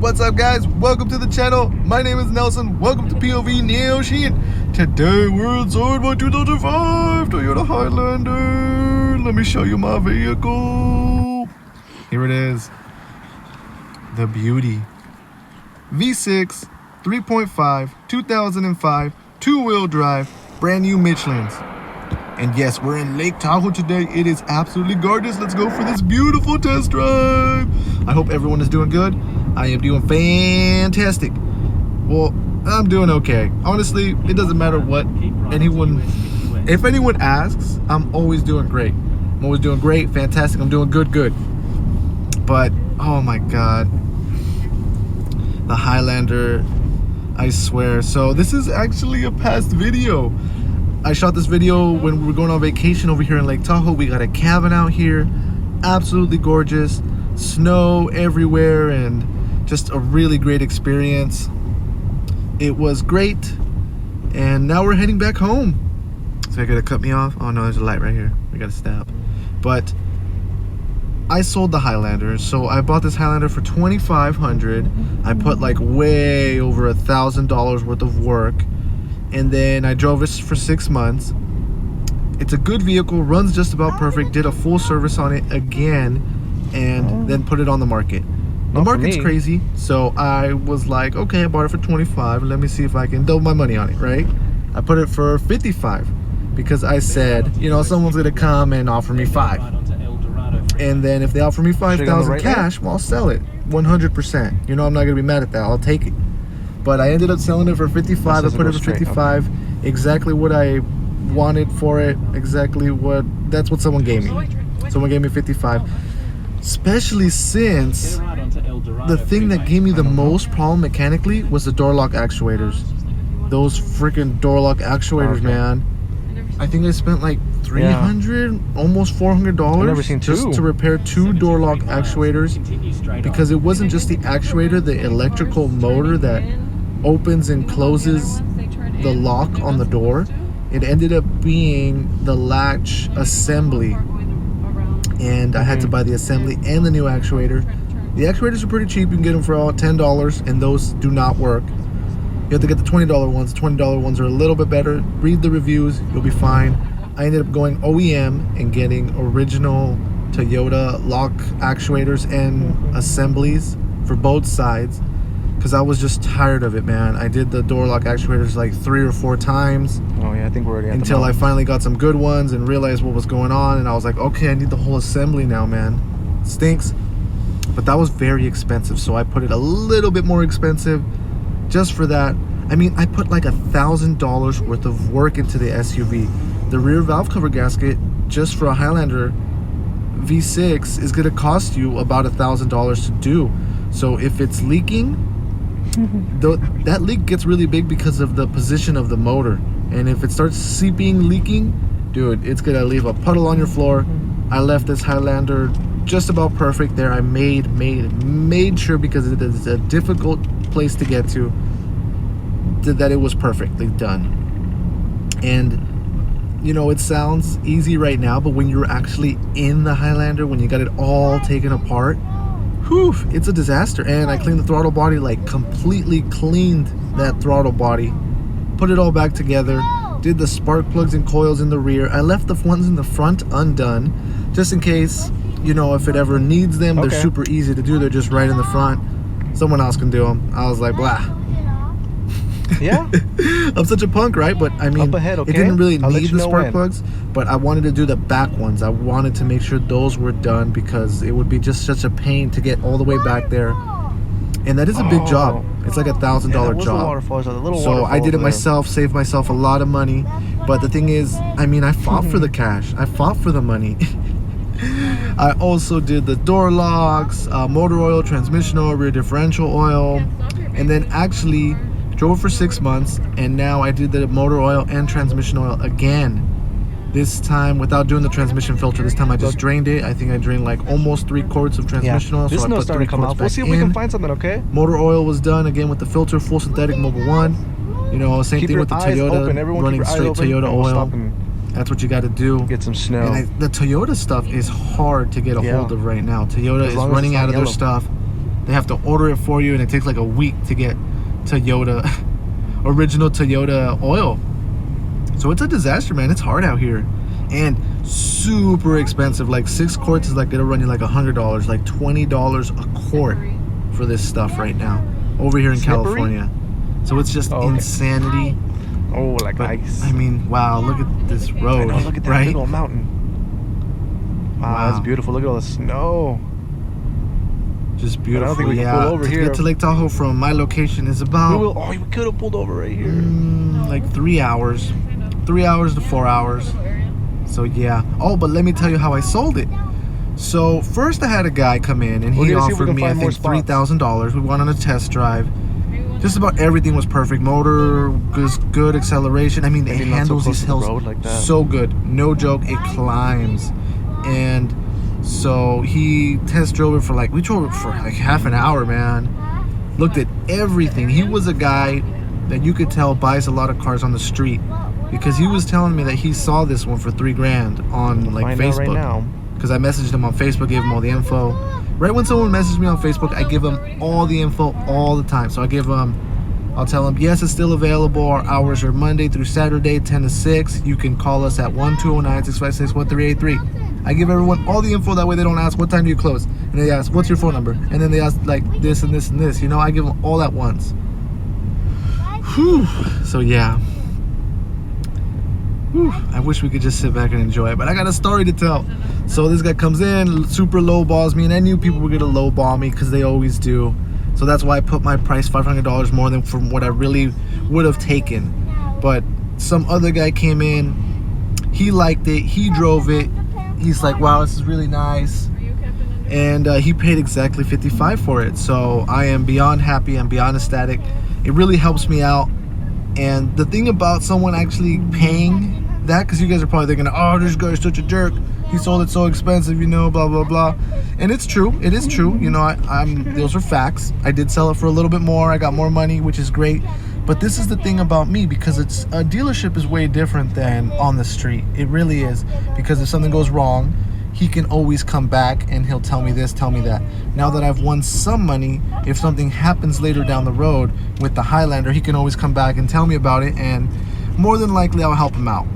What's up, guys? Welcome to the channel. My name is Nelson. Welcome to POV Neo Sheen. Today we're inside my 2005 Toyota Highlander. Let me show you my vehicle. Here it is. The beauty. V6, 3.5, 2005, two-wheel drive, brand new Michelin's. And yes, we're in Lake Tahoe today. It is absolutely gorgeous. Let's go for this beautiful test drive. I hope everyone is doing good. I am doing fantastic. Well, I'm doing okay. Honestly, it doesn't matter what if anyone asks, I'm always doing great. I'm always doing great, fantastic. I'm doing good. But, oh my God. The Highlander, I swear. So this is actually a past video. I shot this video when we were going on vacation over here in Lake Tahoe. We got a cabin out here, absolutely gorgeous, snow everywhere, and just a really great experience. It was great, and now we're heading back home. So I gotta cut me off. Oh no, there's a light right here. We gotta stop. But I sold the Highlander, so I bought this Highlander for $2,500. I put like way over $1,000 worth of work. And then I drove it for 6 months. It's a good vehicle, runs just about perfect. Did a full service on it again, and then put it on the market. The market's crazy, so I was like, okay, I bought it for 25. Let me see if I can double my money on it, right? I put it for 55 because I said, you know, someone's gonna come and offer me 5. And then if they offer me 5,000 cash, well, I'll sell it 100%. You know, I'm not gonna be mad at that. I'll take it. But I ended up selling it for 55. I put it for 55. Okay. Exactly what I wanted for it. Exactly what, that's what someone gave me. Someone gave me 55. Especially since the thing that gave me the most problem mechanically was the door lock actuators. Those freaking door lock actuators, man. I think I spent like $300, almost $400 just to repair 2 door lock actuators, because it wasn't just the actuator, the electrical motor that opens and closes the lock on the door. It ended up being the latch assembly, and I had to buy the assembly and the new actuator. The actuators are pretty cheap. You can get them for all $10, and those do not work. You have to get the $20 ones. The $20 ones are a little bit better. Read the reviews, you'll be fine. I ended up going OEM and getting original Toyota lock actuators and assemblies for both sides, because I was just tired of it, man. I did the door lock actuators like 3 or 4 times. Oh yeah, I think we're already at until I finally got some good ones and realized what was going on, and I was like, okay, I need the whole assembly now, man. It stinks. But that was very expensive, so I put it a little bit more expensive just for that. I mean, I put like $1,000 worth of work into the SUV. The rear valve cover gasket, just for a Highlander V6, is gonna cost you about $1,000 to do. So if it's leaking, that leak gets really big because of the position of the motor. And if it starts seeping, leaking, dude, it's gonna leave a puddle on your floor. I left this Highlander just about perfect there. I made sure, because it is a difficult place to get to, that it was perfectly done. And you know, it sounds easy right now, but when you're actually in the Highlander, when you got it all taken apart, whew, it's a disaster. And I cleaned the throttle body, like completely cleaned that throttle body, put it all back together, did the spark plugs and coils in the rear. I left the ones in the front undone, just in case, you know, if it ever needs them. They're super easy to do. They're just right in the front. Someone else can do them. I was like, blah. Yeah. I'm such a punk, right? But I mean, it didn't really need the spark plugs, but I wanted to do the back ones. I wanted to make sure those were done, because it would be just such a pain to get all the way back there. And that is a big job. It's like $1,000 job. So I did it myself, saved myself a lot of money. But the thing is, I mean, I fought for the cash. I fought for the money. I also did the door locks, motor oil, transmission oil, rear differential oil, and then actually drove for 6 months, and now I did the motor oil and transmission oil again. This time without doing the transmission filter. This time I just drained it. I think I drained like almost 3 quarts of transmission oil. So I put 3 quarts back. We'll see if we can find something, okay? Motor oil was done again with the filter, full synthetic Mobil 1. You know, same thing with the Toyota, running straight Toyota oil. That's what you got to do. Get some snow. And the Toyota stuff is hard to get a hold of right now. Toyota is running out of their stuff. They have to order it for you, and it takes like a week to get Toyota, original Toyota oil. So it's a disaster, man. It's hard out here, and super expensive. Like 6 quarts is like, it'll run you like $100, like $20 a quart for this stuff right now over here in California. So it's just insanity. Oh, like ice. I mean, wow, look at this road. I know, look at that right? big old mountain. Wow, that's beautiful. Look at all the snow. Just beautiful. I don't think we can pull over here. To get to Lake Tahoe from my location is about... we could have pulled over right here. Like 3 hours. 3 hours to 4 hours. So yeah. Oh, but let me tell you how I sold it. So first I had a guy come in and he offered me, I think, $3,000. We went on a test drive. Just about everything was perfect. Motor was good, acceleration. I mean, it handles these hills so good. No joke, it climbs. And so he test drove it for like, we drove it for like half an hour, man. Looked at everything. He was a guy that you could tell buys a lot of cars on the street, because he was telling me that he saw this one for $3,000 on like Facebook. Because I messaged him on Facebook, gave him all the info. Right when someone messaged me on Facebook, I give them all the info all the time. So I give them, I'll tell them, yes, it's still available. Our hours are Monday through Saturday, 10 to 6. You can call us at 1-209-656-1383. I give everyone all the info. That way they don't ask, what time do you close? And they ask, what's your phone number? And then they ask like this and this and this. You know, I give them all at once. Whew. So yeah. Whew. I wish we could just sit back and enjoy it, but I got a story to tell. So this guy comes in, super low balls me, and I knew people were gonna low ball me because they always do. So that's why I put my price $500 more than from what I really would have taken. But some other guy came in, he liked it, he drove it. He's like, wow, this is really nice. And he paid exactly $55 for it. So I am beyond happy, I'm beyond ecstatic. It really helps me out. And the thing about someone actually paying that, because you guys are probably thinking, oh, this guy's such a jerk, he sold it so expensive, you know, blah blah blah. And it's true, it is true, you know. Those are facts. I did sell it for a little bit more, I got more money, which is great. But this is the thing about me, because it's a dealership is way different than on the street. It really is, because if something goes wrong, he can always come back and he'll tell me this, tell me that. Now that I've won some money, if something happens later down the road with the Highlander, he can always come back and tell me about it, and more than likely I'll help him out.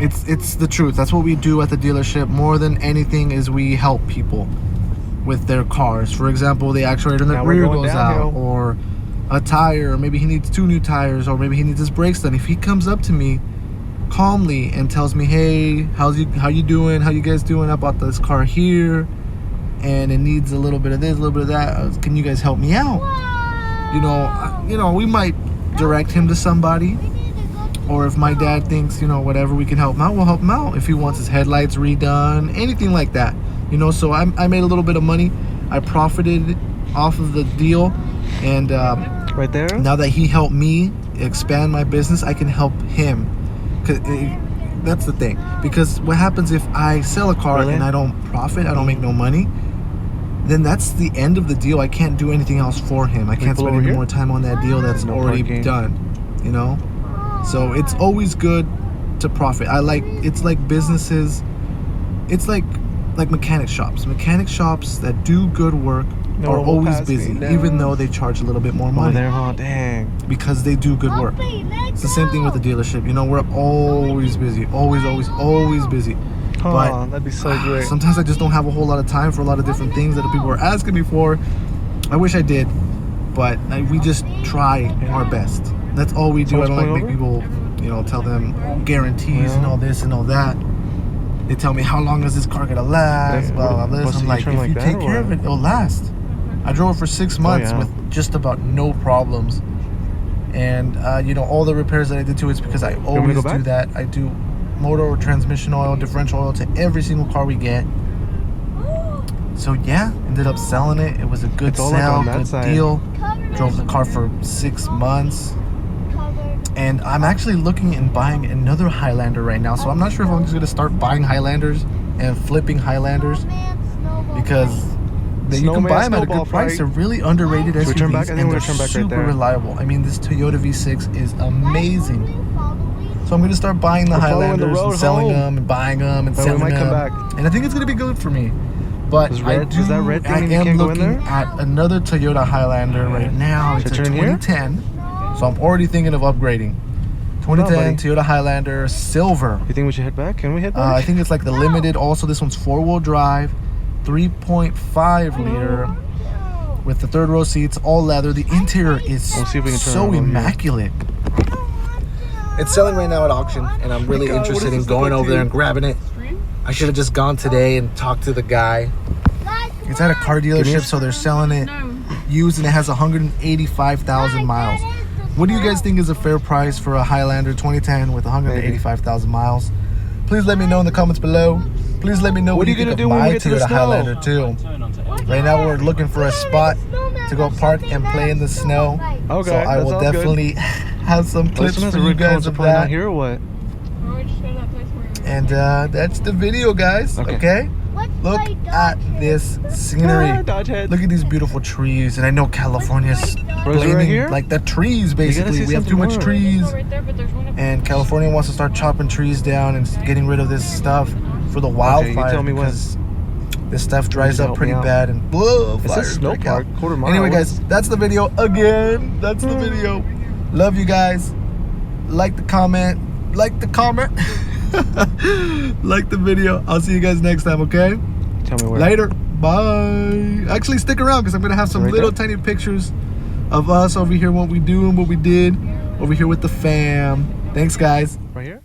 It's the truth. That's what we do at the dealership. More than anything is we help people with their cars. For example, the actuator in the rear goes out, or a tire, or maybe he needs 2 new tires, or maybe he needs his brakes done. If he comes up to me calmly and tells me, hey, how you doing, how you guys doing, I bought this car here and it needs a little bit of this, a little bit of that, can you guys help me out? You know, we might direct him to somebody, or if my dad thinks, you know, whatever, we can help him out, we'll help him out. If he wants his headlights redone, anything like that, you know. So I made a little bit of money, I profited off of the deal, and right there, now that he helped me expand my business, I can help him. That's the thing, because what happens if I sell a car and I don't profit, I don't make no money, then that's the end of the deal. I can't do anything else for him. I can't spend any more time on that deal that's already done, you know. So it's always good to profit. It's like businesses, it's like mechanic shops that do good work are always busy, even though they charge a little bit more money. Dang. Because they do good work. It's the same thing with the dealership. You know, we're always busy. Always busy. But that'd be so great. Sometimes I just don't have a whole lot of time for a lot of different things that people are asking me for. I wish I did, but we just try our best. That's all we do. I don't like make people, you know, tell them guarantees and all this and all that. They tell me, how long is this car gonna last, blah blah blah. I'm like, if you take care of it, it'll last. I drove it for 6 months with just about no problems. And you know, all the repairs that I did to it is because I always do that. I do motor or transmission oil, differential oil to every single car we get. So yeah, ended up selling it. It was a good sale, good deal. Drove the car for 6 months. And I'm actually looking and buying another Highlander right now. So I'm not sure if I'm just going to start buying Highlanders and flipping Highlanders, because you can buy them at a good price. They're really underrated SUVs, and they're super reliable. I mean, this Toyota V6 is amazing. So I'm going to start buying the Highlanders and selling them and buying them and selling them. And I think it's going to be good for me. But Was I red- do. was that red thing I and you am can't go in looking there? at another Toyota Highlander right now. Should It's I a turn here? 2010, so I'm already thinking of upgrading. 2010 buddy. Toyota Highlander silver. You think we should head back? Can we head back? I think it's like the limited. Also, this one's 4-wheel drive, 3.5 liter, with the third row seats, all leather. The interior is We'll see if we can turn so around here. immaculate. It's selling right now at auction, and I'm really God, what interested does in this look going like over to there you? and grabbing it. I should have just gone today and talked to the guy. It's at a car dealership, so they're selling it used, and it has 185,000 miles. What do you guys think is a fair price for a Highlander 2010 with 185,000 miles? Please let me know in the comments below. Please let me know what you think of my Toyota Highlander too. Right now we're looking for a spot to go park and play in the snow. Okay, So I that will sounds good. definitely have some This clips one has for a you red guys cones of playing out that. here or what? And that's the video, guys. Okay? Look at this scenery. Dodge head. Look at these beautiful trees. And I know California's Where's it right blaming here? like the trees, see basically. We have too something much more. trees. And California wants to start chopping trees down and getting rid of this stuff for the wildfire. you tell me when. because this stuff dries to up help pretty me out. bad and whoa, It says fires snow break out. park, quarter mile. Anyway, guys, that's the video again. That's the video. Love you guys. Like the comment. Like the comment. Like the video. I'll see you guys next time, okay? Tell me where. Later. Bye. Actually, stick around because I'm going to have some Right little there? tiny pictures of us over here, what we do and what we did over here with the fam. Thanks, guys. Right here?